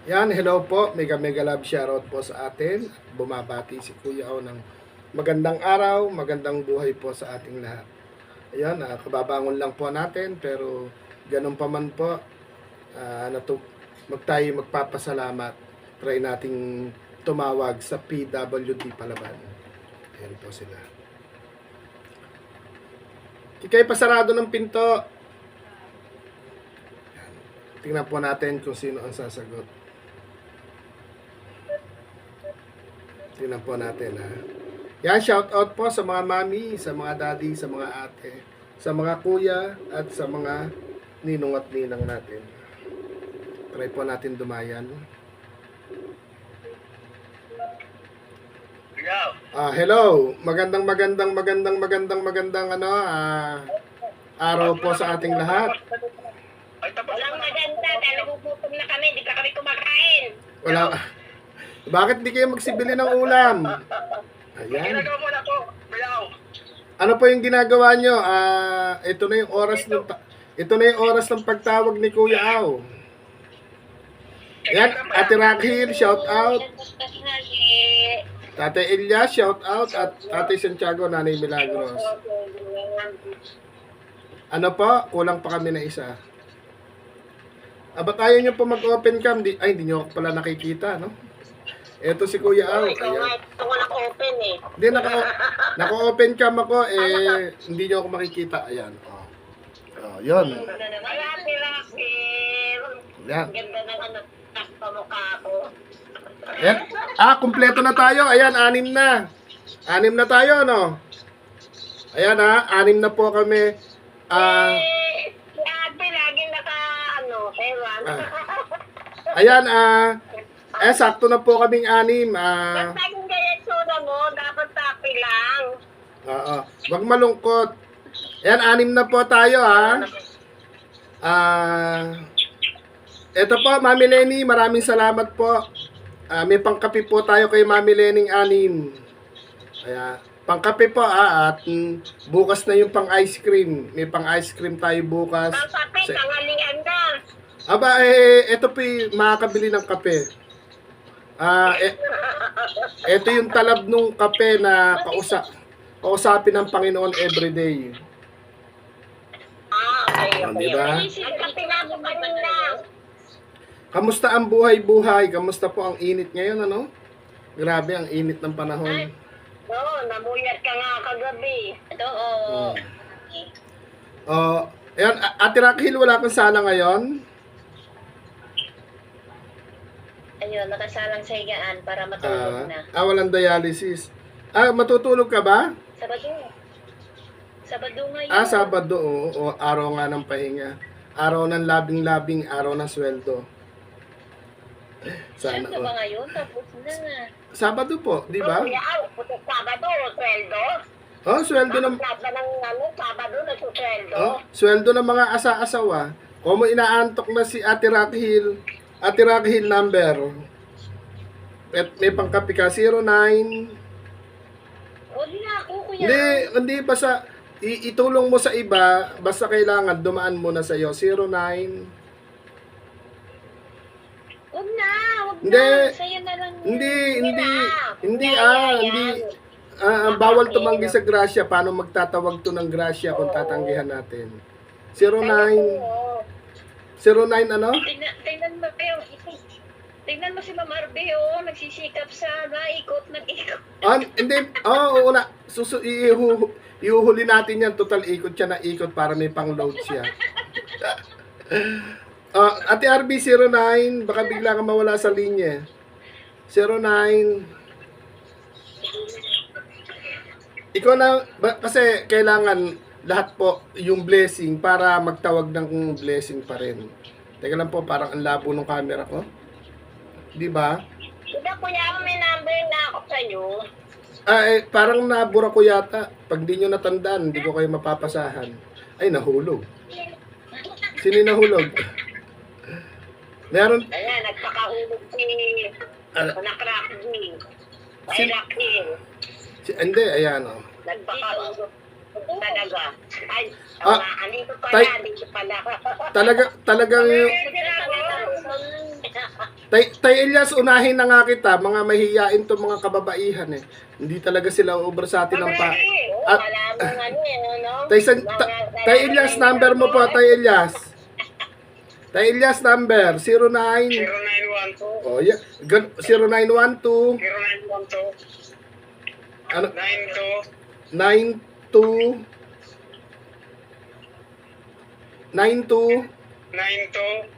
Yan, hello po. Mega mega love shoutout po sa atin. Bumabati si Kuya O ng magandang araw, magandang buhay po sa ating lahat. Ayan, kababangon lang po natin pero ganun pa man po, tayo magpapasalamat. Try nating tumawag sa PWD Palaban. Ayan po sila. Kikay pasarado ng pinto. Ayan. Tingnan po natin kung sino ang sasagot. Tingnan po natin ha. Yan, shout out po sa mga mami, sa mga daddy, sa mga ate, sa mga kuya, at sa mga ninong at ninang natin. Try po natin dumayan. Hello. Magandang araw po sa ating lahat. Walang maganda, dahil nagugutom na kami, di pa kami kumakain. Wala. Bakit di kayo magsibili ng ulam? Ayan. Ano po yung ginagawa nyo? Ito na yung oras ng pagtawag ni Kuya Au. Ayan, Ate Rakhil, shout out. Tate Ilya, shout out. At Ate Santiago, Nanay Milagros. Ano po? Kulang pa kami na isa. Ba't ayaw nyo po mag-open cam? Hindi nyo pala nakikita, no? Ito si Kuya Au. Ikaw nga, ito ko naka-open eh. Hindi, naka-open cam ako, hindi nyo ako makikita. Ayan, yun. Marami Rakhil. Ayan. Ganda ng pamukha ko. Ayan. Kumpleto na tayo. Ayan, 6 na. 6 na tayo, no? Ayan, 6 na po kami. Si ate lagi ewan. Ayan, sakto na po kaming 6. Basta yung ganyan soda mo, dapat tapi lang. Wag malungkot. Ayan, 6 na po tayo, Ito po, Mami Lenny, maraming salamat po. May pangkape po tayo kay Mami Lenny 6. Ayan, pangkape po, at bukas na yung pang ice cream. May pang ice cream tayo bukas. Pangkape, tangalian na. Ito po yung makakabili ng kape. Ito yung talab nung kape na kausapin ng Panginoon everyday. Okay. Diba? Ang kape na mo kanina. Kamusta ang buhay-buhay? Kamusta po ang init ngayon, ano? Grabe ang init ng panahon. Oo, namuyat ka nga kagabi. Ayan, Ate Rakhil, wala kang sala ngayon? Ayun, nakasalang sa higaan para matulog na. Walang dialysis. Matutulog ka ba? Sabado ngayon. Sabado, araw nga ng pahinga. Araw ng labing-labing, araw ng sweldo. Sana ba ngayon? Tapos na. Sabado po, di ba? Sabado, sweldo? Sweldo ng... Sabado na sweldo. Sweldo ng mga asa-asawa. Kung mo inaantok na si Ate Rakhil number. May pangkapi ka, 09. Hindi na ako, kuya. Hindi, basta itulong mo sa iba, basta kailangan dumaan mo na sa iyo, 09. Huwag na. Hindi. Sa'yo na lang. Hindi, bawal tumanggi sa grasya. Paano magtatawag to ng grasya kung tatanggihan natin? 09 ano? Tingnan mo si Ma'am Arbe, nagsisikap sa ikot. Hindi, una, ihuhuli natin yan, total ikot siya na ikot para may pang-load siya. Ate RB 09, baka bigla ka mawala sa linya. 09. Ikaw na, kasi kailangan lahat po yung blessing para magtawag ng blessing pa rin. Teka lang po, parang ang labo ng camera ko. Di ba? Hindi, kuya, may number na ako sa'yo. Parang nabura ko yata. Pag di nyo natandaan, hindi ko kayo mapapasahan. Ay, nahulog. Sino nahulog? Meron? Ayan, nagpakahulog si Rakhil. Rakhil. Hindi, ayan o. Nagpakahulog. Talaga. Ay, andito pala. Talagang Tay Elias, unahin na nga kita. Mga mahihiyain to mga kababaihan eh. Hindi talaga sila ubra sa atin ng pa. At, Wala mong ano eh, no? Tay Elias, number mo po, Tay Elias. Tay Elias, number 09. 0912 Oh, yeah. 0912 0912 ano 92 92 92 92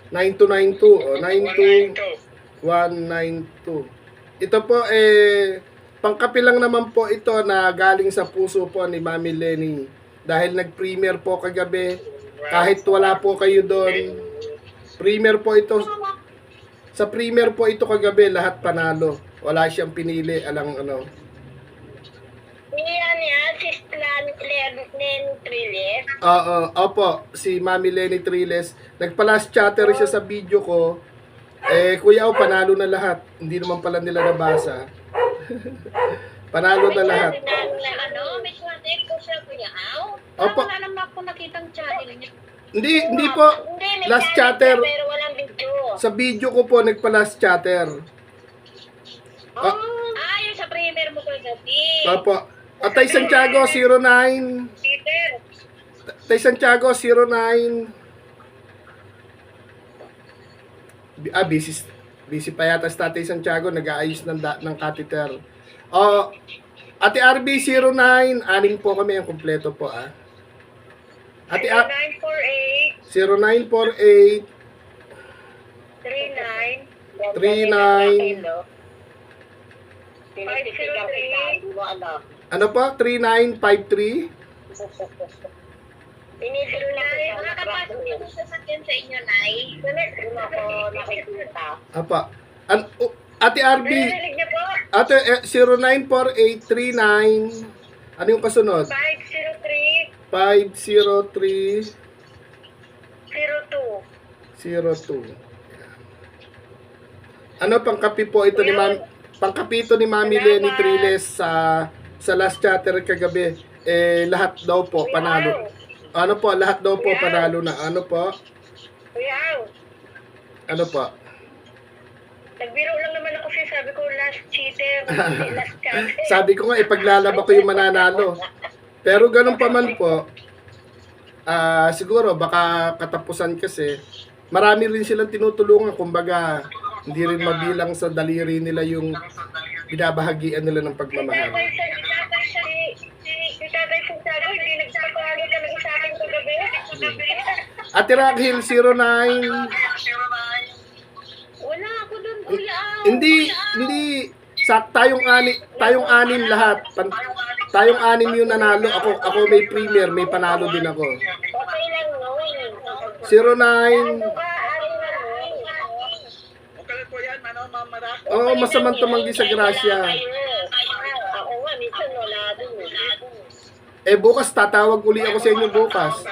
9292 oh 92 192. 192. Ito po pangkapi lang naman po ito na galing sa puso po ni Mami Lenny dahil nag-premiere po kagabi kahit wala po kayo doon. Premiere po ito. Sa premiere po ito kagabi lahat panalo. Wala siyang pinili alang ano. Yan yan, si Len Triles. Opo, si Mami Lenny Triles. Nagpa-last chatter siya sa video ko. Kuya, panalo na lahat. Hindi naman pala nila nabasa. Panalo na lahat. Ano, may swatid ko siya, Kuya Au. Opo. Wala naman ako nakitang channel niya. Hindi po. Hindi, may Last channel chatter. siya, pero walang video. Sa video ko po, nagpa-last chatter. Yung sa premiere mo ko gabi. Opo. At Tay Santiago, 09. Peter. Tay Santiago, 09. Busy pa yata si Tatay Santiago, nag-aayos ng catheter. Ate RB, 09. Anim po kami, ang kumpleto po, Ate 948 0948 39 ano po? 3953? Nakapasok yung sasakyan sa inyo, Nay. Doon ako nakikita. Apa. Ate RB, Narinig niyo po? ate 094839. Ano yung kasunod? 503 503 02. 02. Ano pangkapi po ito ni Ma'am? Pangkapi ito ni Mami Lenny Triles sa last chatter kagabi. Lahat daw po panalo. Ano po, lahat daw po panalo na. Ano po? Kuya, Ano po? nagbiro lang naman ako siya. Sabi ko, last cheater. Last cheater. Sabi ko nga, ipaglalaba ko yung mananalo. Pero ganun pa man po, siguro baka katapusan kasi, marami rin silang tinutulungan. Kumbaga, hindi rin mabilang sa daliri nila yung binabahagian nila ng pagmamahal. Si Tatay Santiago, hindi nagpapahagi ka ng isa akin kagabi. Ate Raghil, 09. Wala ako dun, Kuya. Hindi. Tayong anim lahat. Tayong anim yung nanalo. Ako may premier, may panalo din ako. Okay lang, no? 09. Ano ka? Ano na, no? Okay po yan, marami. Oo, masamang tumanggi sa grasya. Ako nga, minsan wala dun. Bukas tatawag uli ako sa inyo bukas.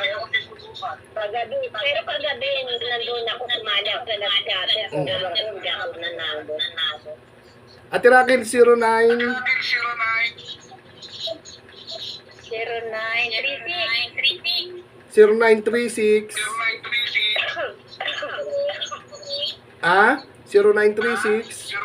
Paggabi. Pero paggabi, nandun ako sumali ako sa nag-chatter. Kung hindi ako nanalo. Ate Raquel, 09. 0936. 0936.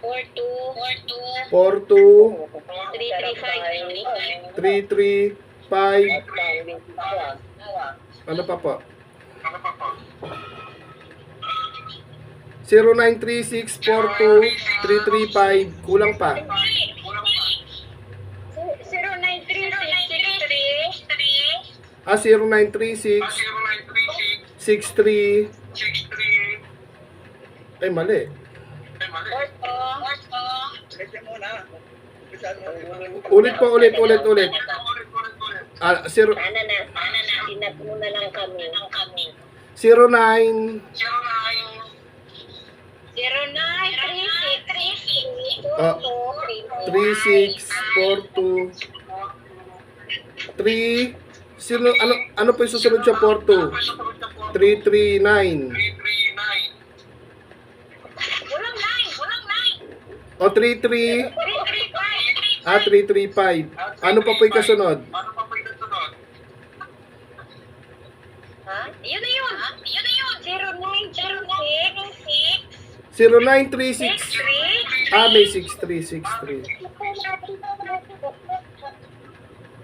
42 335. Ano pa po? 0936-42-335. Kulang pa. 0936 63. Ay, mali. Ulit po, ulit. Sana na, sinat mo na lang kami. 09. 3642 3. Ano po yung susunod sa 42? 339. Walang line. O 33. 335. Ano pa po yung kasunod? Ha? Yun na yun. Yun na yun. 0906 0936. 63 May 6363.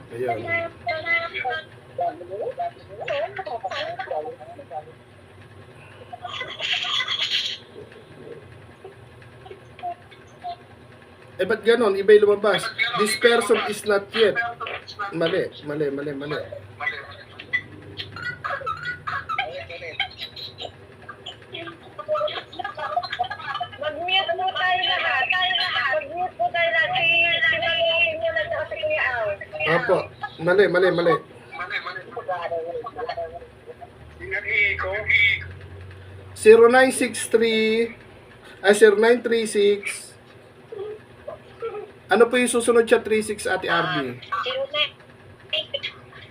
Ayun. Ba't ganon? Iba'y lumabas. This person is not yet. Mali. Mag-mute po tayo lahat. Mag-mute po tayo lahat. Sinagawin nyo na sa Kuya Al. Opo. Mali. Nag-iiko. 0963 0936. Ano po yung susunod siya? 36 Ate RB. 09.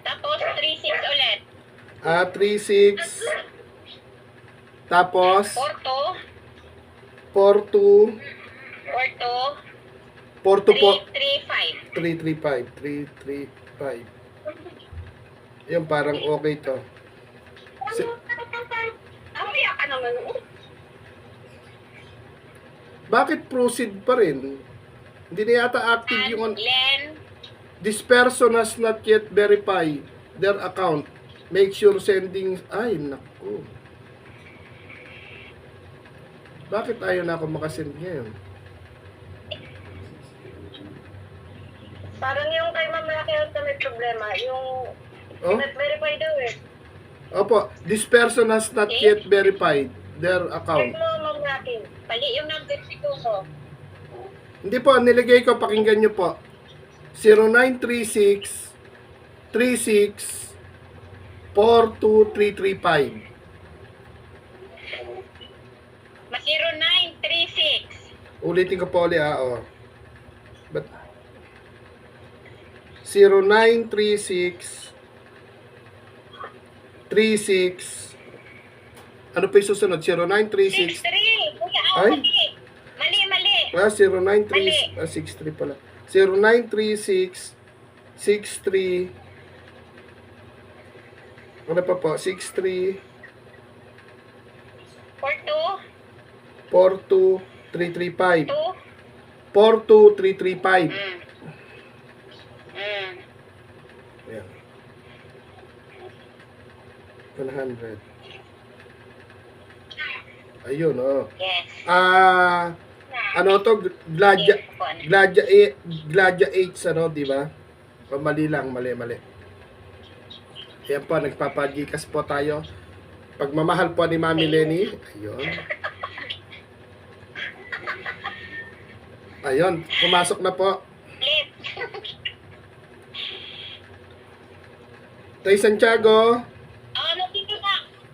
Tapos 36 ulit. 36. Tapos 42. 42. 42. 42 po. 335. 335. Yung parang okay to. Amaya ka naman. Bakit proceed pa rin? Hindi na yata active yung Len. this person has not yet verified their account. Make sure sending... Ay, naku. Bakit ayaw na ako makasend ngayon? Parang yung kay Ma'am Raquel na may problema. Yung Oh? not verified daw eh. Opo, this person has not yet verified their Check account. mo, Ma'am Raquel. Pali yung number ko. Hindi po, nilagay ko, pakinggan nyo po. 0936 36 42335. Mas 0936. Ulitin ko po ulit, oh. But 0936 36 ano pa yung susunod? 0936 63. Kuya Ay. Al, mali. 0936 63 pala. 0936 63 ano pa po? 63 42. 42 335 2. 42 335. Ayan. 100. Ayun, oh. Yes. Ano to? Gladia 8, ano, di ba? O, mali lang, mali. Ayan po, nagpapagikas po tayo. Pagmamahal po ni Mami Lenny. Ayun, pumasok na po. Ulit. Tay Santiago.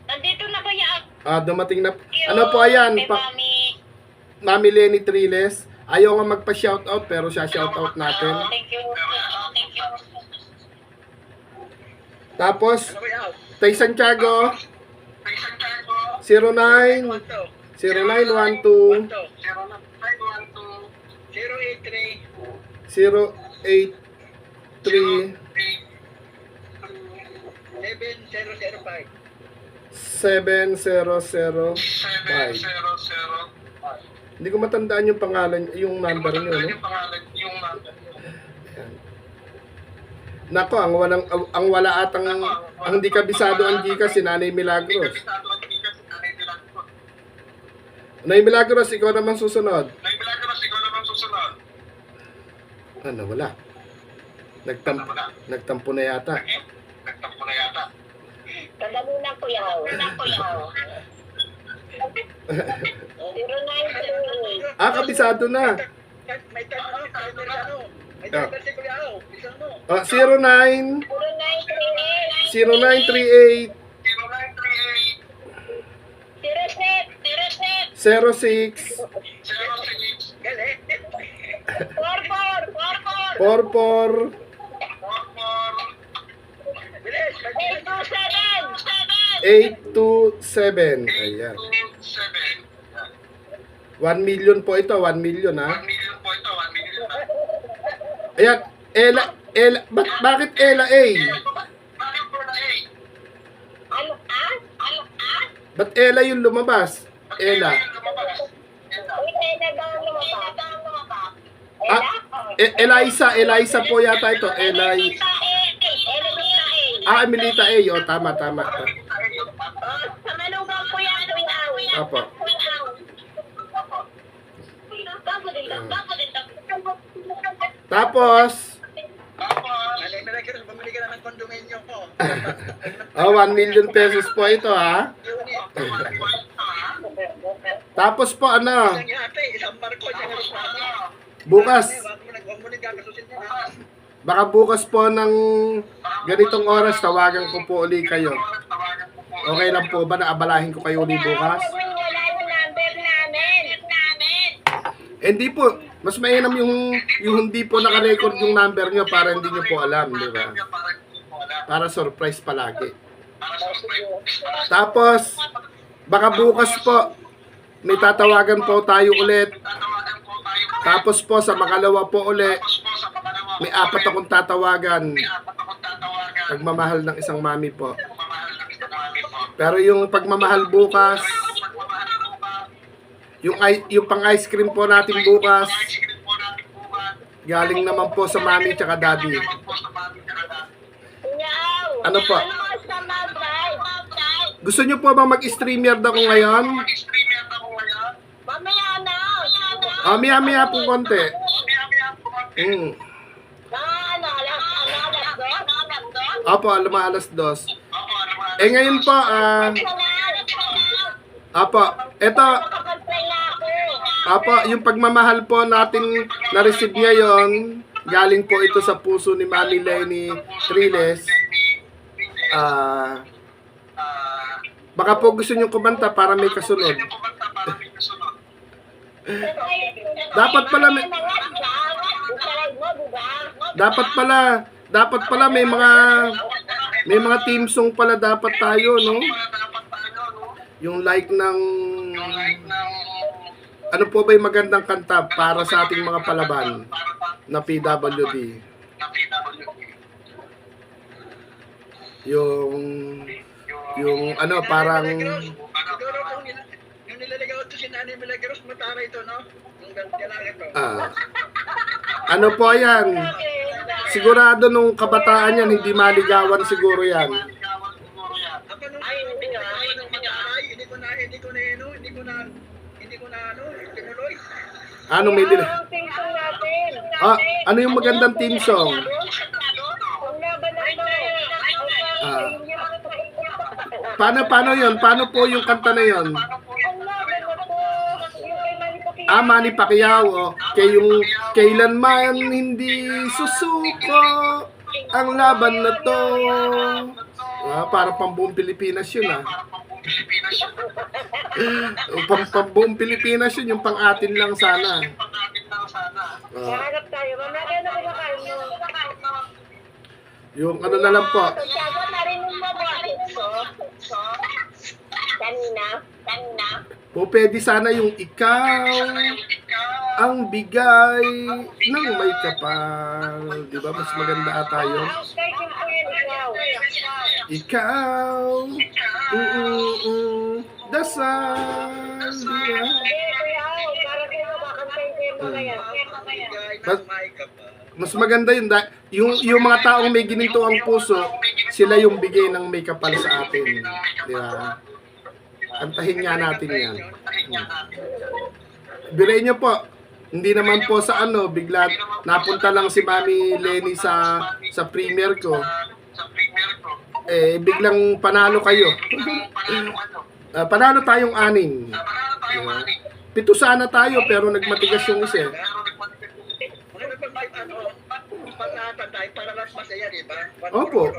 Nandito na Kuya Al. Dumating na. Ano po ayan? Kay Mami. Mami Lenny Triles. Ayaw nga magpa-shoutout pero siya shoutout natin. Thank you. Tapos, Ano Kuya Al? Tay Santiago. 09 0912 083 7005. Hindi ko matandaan yung pangalan, yung number niyo, no? Ayan. Nako, ang wala atang ang hindi kabisado ang Gcash si Nanay Milagros. Nanay Milagros, ikaw naman susunod. Ano, wala. Nagtampo na yata. Tanda muna Kuya Al. 093. Kabisado na. May timer si Kuya Al. Isa mo. 09 0938. 0938 06 Galit. 44 Bilis. 827. Ayan. 1 million po ito, 1 million ha. Ayan, Bakit Ella A? Ano, ah? Ba't Ella yung lumabas? Ella. Uy, Ella daw ang lumabas. Ah, Eliza po yata ito. Ella Lita A. Emilita A. O, tama. Oh, sa manugang ko yan, Kuya. Apo. Tapos, Nanay Milagros, bumili ka na ng kondominyo ko. 1 million pesos po ito, ha? Tapos po, ano, Isang yate, isang barko, isang aeroplano. bukas, Huwag mo nagkakasusin niya. baka bukas po ng ganitong oras, tawagan ko po uli kayo. Okay lang po ba na abalahin ko kayo uli bukas? Huwag mo wala yung number namin. Hindi po, mas mainam yung hindi po naka-record yung number nyo para hindi nyo po alam, di ba? Para surprise palagi. Tapos, baka bukas po, may tatawagan po tayo ulit. Tapos po, sa makalawa po ulit, may 4 akong tatawagan. Pagmamahal ng isang mami po. Pero yung pagmamahal bukas, yung pang ice cream po natin bukas, galing naman po sa mami tsaka daddy. Kuya Aw. Ano po? Ano ang sama, Brad? Gusto nyo po bang mag-streamer daw ko ngayon? Mamaya na. Maya po konti. Alas dos? Opo, alas 2. Ngayon po, eto, Nakapag-play na ako. yung pagmamahal po natin na-receive ngayon, galing po ito sa puso ni Mami Lenny Triles. Baka po gusto nyo kumanta para may kasunod. Dapat pala dapat pala may mga team song pala dapat tayo, no? Yung like ng ano po ba yung magandang kanta para sa ating mga palaban na PWD? Yung ano parang Siguro kung yung nilaligaw ito si Nanay Milagros, matara ito, no? Yung ganang ito. ano po yan? Sigurado nung kabataan yan, hindi maligawan siguro yan. Ako nung hindi ko na tinuloy. Ano may din? Ang team song natin. Ano yung magandang team song? Ang laban na ito. Paano yun? Paano po yung kanta na yun? Ang laban na to. Yung kay Manny Pacquiao. Manny Pacquiao. Kailanman hindi susuko ang laban na to. Para pambuong Pilipinas yun, Pambuong Pilipinas yun, yung pang atin lang sana. Mahanap tayo. Mamaya na kumakain nyo. Yung ano na lang po. Sago, narinig mo ba? Kanina. Po pwede sana yung ikaw ang bigay ng may kapal. Di ba? Mas maganda ata yun. Kahit yung po yan, Ikaw. Dasal. Di ba? Kuya Aw, para kayo makakantay kayo mamaya. Mas maganda yun. Yung mga taong may gininto ang puso, sila yung bigay ng may kapal sa atin. Di ba? Kantahin nga natin yan. Biray nyo po, hindi naman po sa bigla napunta lang si Mami Lenny sa premiere ko. Biglang panalo kayo. Panalo tayong 6. 7 sana tayo pero nagmatigas yung isa. Para mas masaya, di ba? Opo.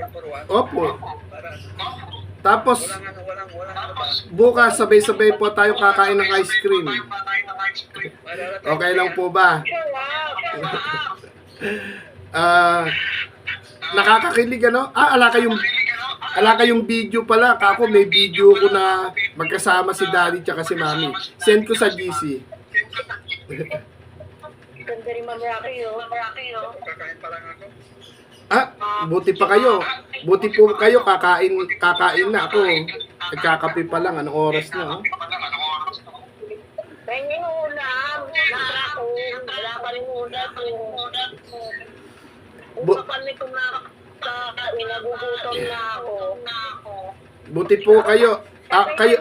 Para Tapos walang bukas sabay-sabay po tayo kakain ng ice cream. Okay lang po ba? Nakakakilig ano? Ala kayong video pala. Kako may video ko na magkasama si Daddy tsaka si Mami. Send ko sa GC. Ganda rin Ma'am Rocky, oh. kakain pa lang ako. Buti pa kayo. Buti po kayo, kakain na ako. Nagkakape pa lang, anong oras na? Pengen ulam. Nakakong. Wala pa rin ulam. Kung kami kumakain, nagugutom na ako. Buti po kayo. Kayo.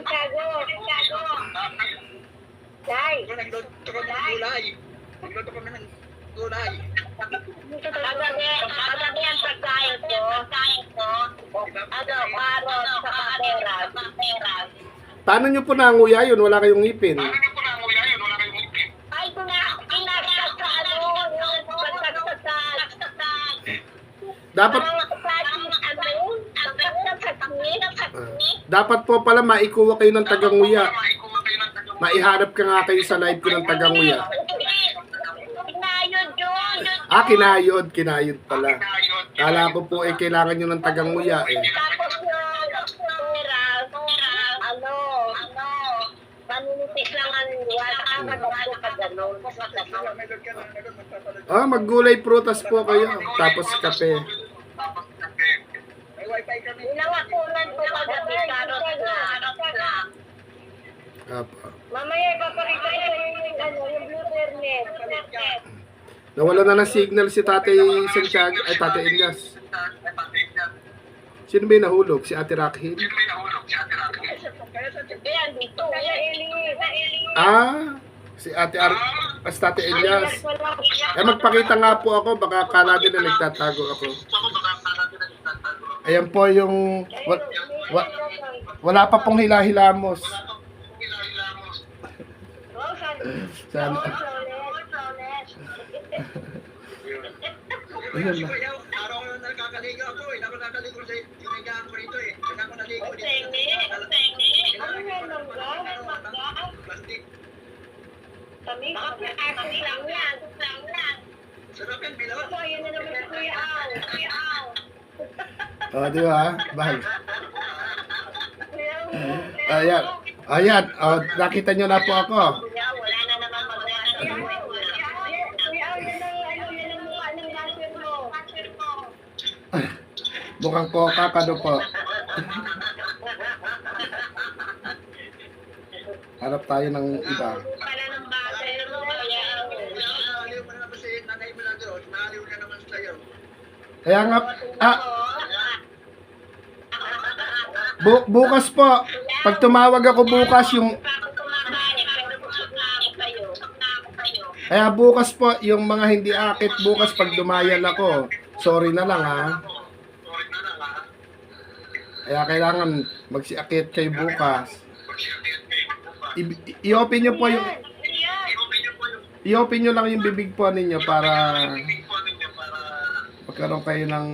Day. Nagluto kami ng gulay. Nagluto kami ng gulay. Kagabi ang pagkain ko. Karot sa paperas. Paano nyo po nanguya yun? Wala kayong ngipin. Ay, kinaksak sa ano, yung pagkaksak sa Dapat dapat po pala maikuha kayo ng taganguya. Maiharap ka nga kayo sa live ko ng taganguya. Kinayod yun. Kinayod pala. Kala ko po kailangan nyo ng taganguya Tapos yung paninipis lang ang wala ka magpapalo ka gano'n. Maggulay prutas po kayo. Tapos kape. May wifi kami. Inawakunan ko kagabi, karot lang. Apa. Mamaya ipapakita ko yung blue internet. Nawala na ng signal si Tatay Santiago, ay Tatay Elias. Sino ba yung nahulog? Si Ate Rakhil? Ayan, dito. Si Tatay Elias. Magpakita nga po ako, baka kala din na nagtatago ako. Ayan po yung wala pa pong hilamos. Sana. Ayun na. Araw ko nakakaligo ako eh. Ako nakakaligo sa sinigaan ko rito eh. Kaya ako naligo dito. Plastic. Kami lang yan. Sarap yan, bilaw. Ayan na naman si Kuya Al. Di ba? Bahal. Ayan. Nakita nyo na po ako. Wala na naman maglalaro. Kuya Al, yan ang mukha ng laser mo. Mukhang coca ka do po. Harap tayo ng iba. Pala ng baser mo. Kuya Al. Nakaliw mo na naman si Nanay Milagros. Nakaliw ka naman sa'yo. Kaya nga, bukas po, pag tumawag ako bukas kaya bukas po, yung mga hindi akit bukas pag dumayan ako, sorry na lang ha. Kaya kailangan magsiakit kayo bukas. I-open nyo po yung i-open nyo lang yung bibig po ninyo para magkaroon kayo ng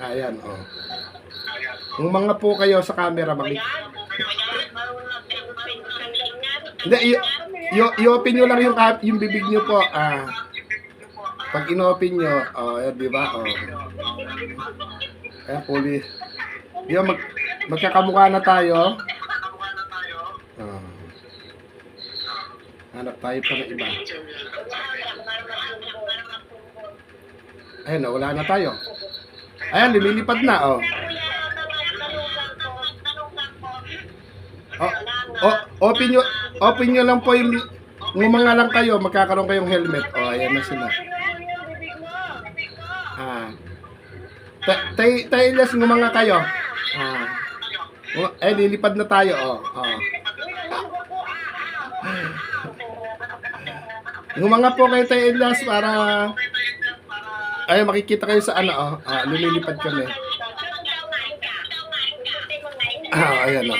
ayan yung mga po kayo sa camera hindi, i-open nyo lang yung bibig nyo po pag in-open nyo ayan diba ayan puli yun magkakamukha na tayo hanap tayo pa ng iba ayan wala na tayo ayan lumilipad na open nyo lang po yung mga lang kayo magkakaroon kayong helmet ayan na sila Tailas ngumanga kayo lilipad na tayo ngumanga po kayo Tailas para ay makikita kayo sa lumilipad kami ayan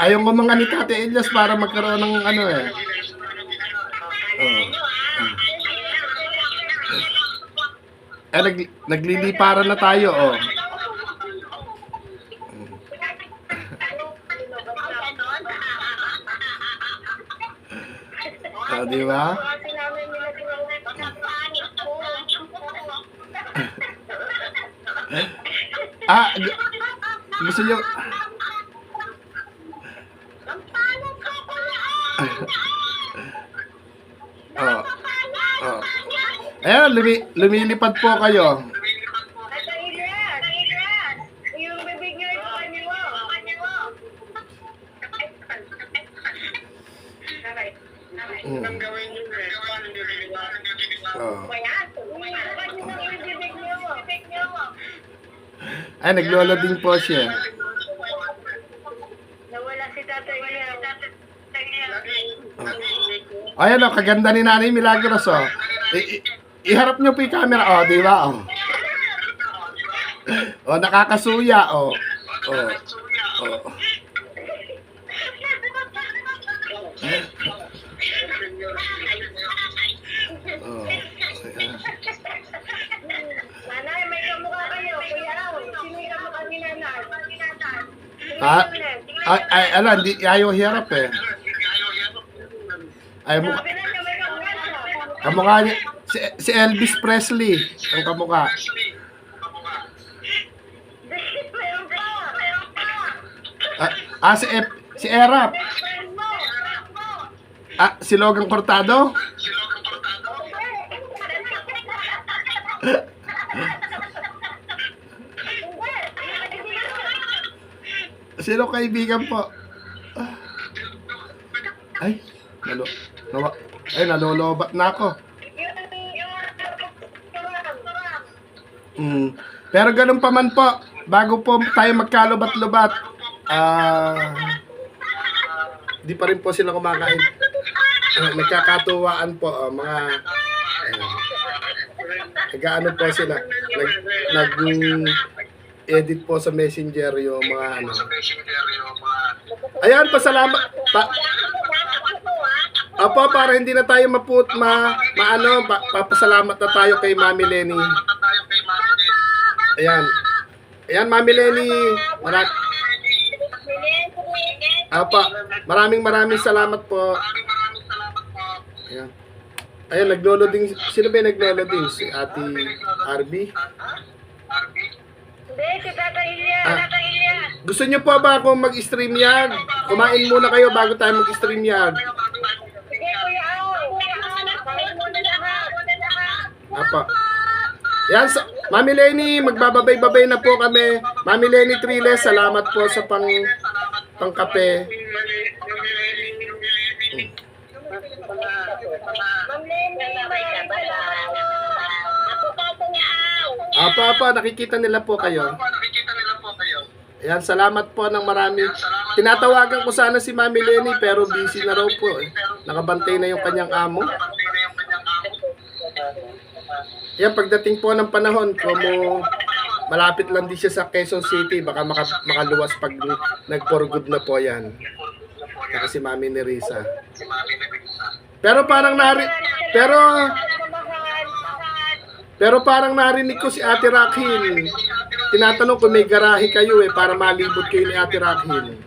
ayaw ko mga ni Tate Elias para magkaroon ng nagliliparan na tayo di ba? Gusto nyo Oh. Oh. Ayan, lumilipad po kayo. Yung bibig niyo ito, kanyo. Mm. Ang gawin niyo eh. Paano niyo nililiwanag? Oh. Nawala Ay, naglolo din po siya. si tatay niya. Ayan o, kaganda ni Nanay Milagros o. Iharap nyo po yung camera o, di ba o? O, nakakasuya o. O. O. O. Nanay, may kamukha kayo. Kuya, sino yung kamukha ni nanay? Ha? Ay, ala, hindi, ayaw hirap eh. Ay, mukha. Sabi na niya, may kamukha siya. Kamukha niya, si Elvis Presley, ang kamukha. Meron pa. Si Erap. Friend mo. Si Logan Cortado. Sino kaibigan po? Ay, nalolobat na ako. Pero ganun pa man po, bago po tayo magkalubat-lubat, di pa rin po sila kumakain. Nagkakatuwaan po, nag-ano po sila, edit po sa Messenger yung mga ano. Ayan, pasalamat. Apo, para hindi na tayo papasalamat na tayo kay Mami Lenny. Ayan. Ayan, Mami Lenny. Maraming salamat po. Ayan. Ayan, naglo-loading. Sino ba yung naglo-loading? Si Ate Arby? Hindi, si Tata Ilya. Gusto niyo po ba akong mag-stream yan? Kumain muna kayo bago tayo mag-stream yan. Sige, Kuya Ao. Kain mo na lahat. Apa. Yan, Mami Lenny, magbababay-babay na po kami. Mami Lenny Triles, salamat po sa pangkape. Ma'am Lenny, maraming salamat. Ako Tata niya, Ao. Apa, nakikita nila po kayo. Ayan, salamat po ng marami. Tinatawagan ko sana si Mami Lenny pero busy na raw po eh. Nakabantay na yung kanyang amo. Ayan, pagdating po ng panahon, kung malapit lang din siya sa Quezon City, baka makaluwas pag nag-for good na po yan. Saka si Mami Nerissa. Pero parang pero parang narinig ko si Ate Rakhil. Tinatanong kung may garahe kayo para malibot kayo ni Ate Rakhil.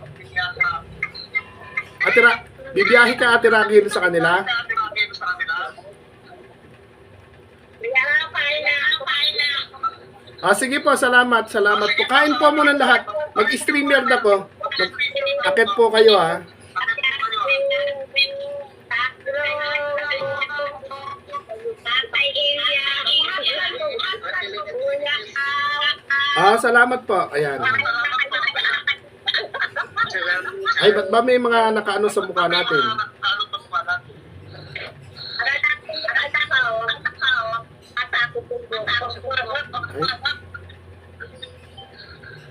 Bibiyahe ka Ate Rakhil sa kanila? Sige po, salamat po. Kain po muna lahat. Mag-streamer na po. Akit po kayo ha. Salamat po. Ayan. Ay, ba't ba may mga nakaano sa mukha natin? Ay.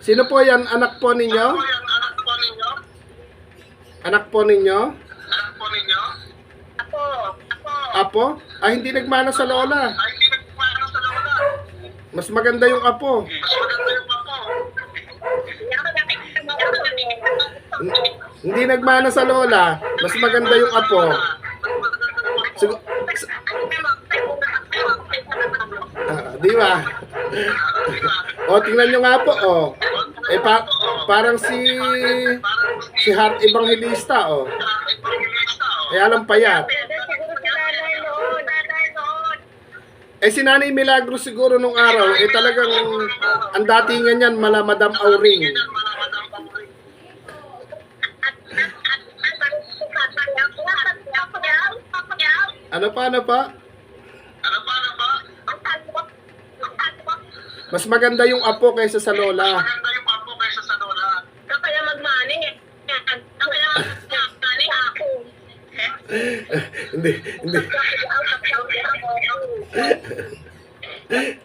Sino po yan? Anak po ninyo? Anak po ninyo? Apo? Hindi nagmana sa lola. Mas maganda yung apo. Hindi nagmana sa lola. Mas maganda yung apo. Di ba? Tingnan nyo nga po, parang si Heart Evangelista, Kaya lang payat. Si Nanay Milagros siguro nung araw, talagang ang datingan niyan, mala Madam Auring. Ano pa, ano pa? Mas maganda yung apo kaysa sa lola. Kaya magmaning eh. Kaya magmaning ako. Hindi, hindi.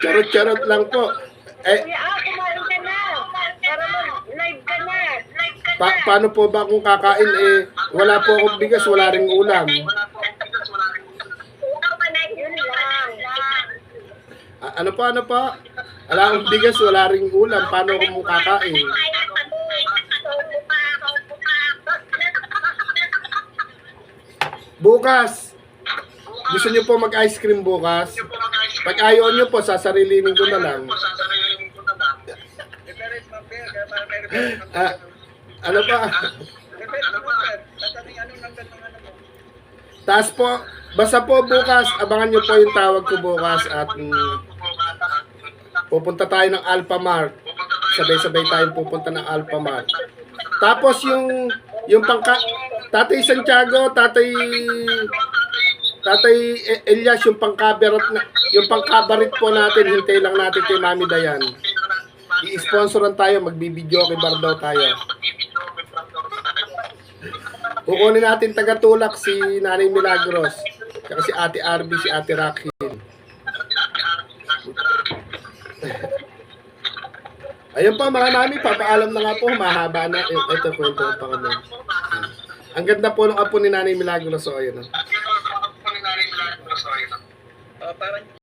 Charot-charot lang po. Eh, Kuya, kumain ka na. Para mag-live ka na. paano po ba kung kakain eh, wala po akong bigas, wala ring ulam. Yun lang. Ano pa, ano pa? Wala akong bigas, wala ring ulam. Paano ako kakain? Bukas. Gusto niyo po mag-ice cream bukas? Pag ayaw niyo po, sasarilinin ko na lang. Reference ma'am, kaya para may reference ma'am. Ah, ano pa? Reference ma'am, tatanungin anong number ng ano mo. Taas po, basta po bukas, abangan niyo po yung tawag ko bukas at pupunta tayo ng Alphamart. Sabay-sabay tayong pupunta ng Alphamart. Tapos yung Tatay Santiago, Tatay Elias, yung pangkabaret po natin, hintay lang natin kay Mami Dayan. I-sponsoran tayo, magbibideo kay Bardaw tayo. Kukunin natin tagatulak si Nanay Milagros, saka si Ate Arby, si Ate Raquel. Ayun pa mga mami, papaalam na nga po, mahaba na. Ito, kwento pa kami. Ang ganda po ng apo ni Nanay Milagros. So, ayun. Parang